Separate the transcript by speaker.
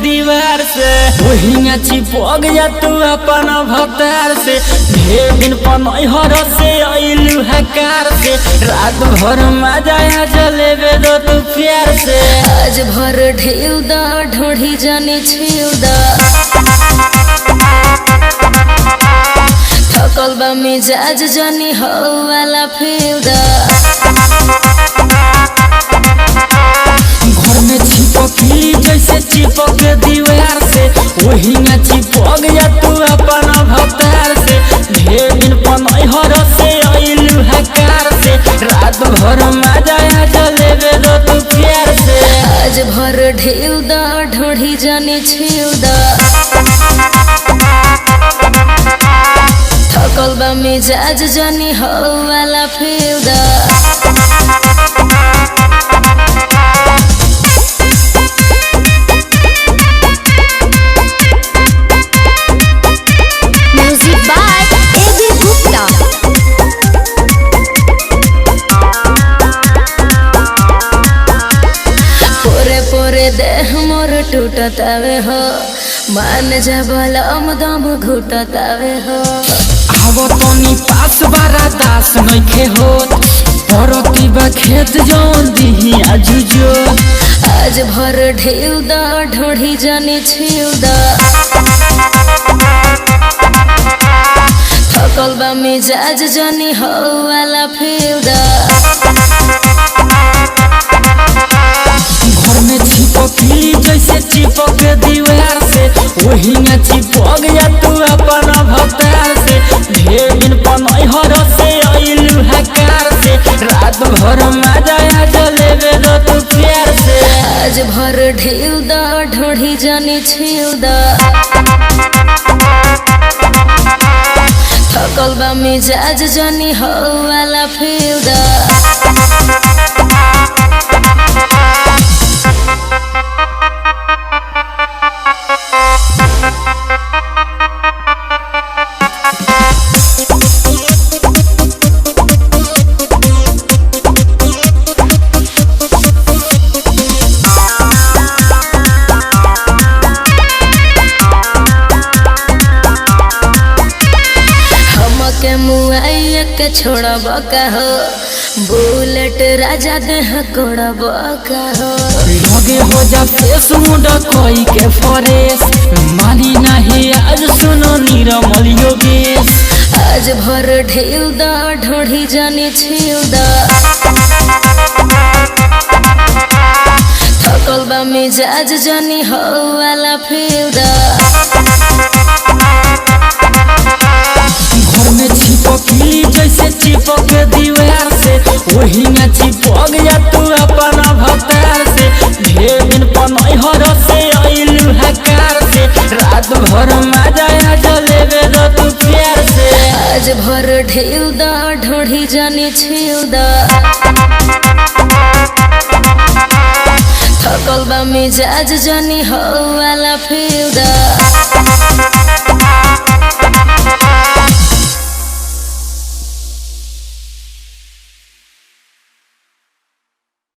Speaker 1: दीवार से वही चिपक जा तू अपन भतार से। ढेर दिन पनहर से अइलू हकार से रात भर मजा जलेबे दो तू प्यार से।
Speaker 2: आज भर ढेउ दा ढोढ़ी जाने छेउ दा थकल बा मिजाज जानी हो वाला फेउ दा।
Speaker 1: घर में चिपकली जैसे चिपक दीवार से वही चिपक जा तू अपन भतार से। ढेर दिन पनहर से अइलू हकार से रात भर मजा जलेबे दो तू प्यार से।
Speaker 2: आज भर ढेउ दा ढोढ़ी जाने छेउ दा थकल बा मिजाज जानी हो वाला फेउ दा। देह मोर टूटतावे हो मान जबलम दम घुटतावे हो।
Speaker 1: आव तनी पास बारा दास नइखे होत परती बा खेत जौन दिही आजुजो।
Speaker 2: आज भर ढेउ दा ढोढ़ी जाने छेउ दा थकल बा मिजाज जानी हो वाला फेउ दा।
Speaker 1: घर में चिपकली जैसे चिपक दीवार से वही चिपक जा तू अपन भतार से। ढेर दिन पनहर से अइलू हकार से रात भर मजा जलेबे दो तू प्यार से।
Speaker 2: आज भर ढेउ दा ढोढ़ी जाने छेउ दा थकल बा मिजाज जानी हो वाला फेउ दा। के मुआइया के छोड़ब का हो बुलेट राजा देह कोड़ब का हो।
Speaker 1: लगे हो जा फेस मुंडा कोई के फरेस मानी नहीं आज सुनो निरमल योगेश।
Speaker 2: आज भर ढेउ दा ढोढ़ी जाने छेउ दा थकल बा मिजाज जानी हो वाला फेउ दा।
Speaker 1: घर में चिपकली जैसे चिपक दीवार से वही चिपक जा तू अपन भतार से। ढेर दिन पनहर से अइलू हकार से रात भर मजा जलेबे दो तू प्यार से।
Speaker 2: आज भर ढेउ दा ढोढ़ी जाने छेउ दा थकल बा मिजाज जानी हो वाला फेउ दा।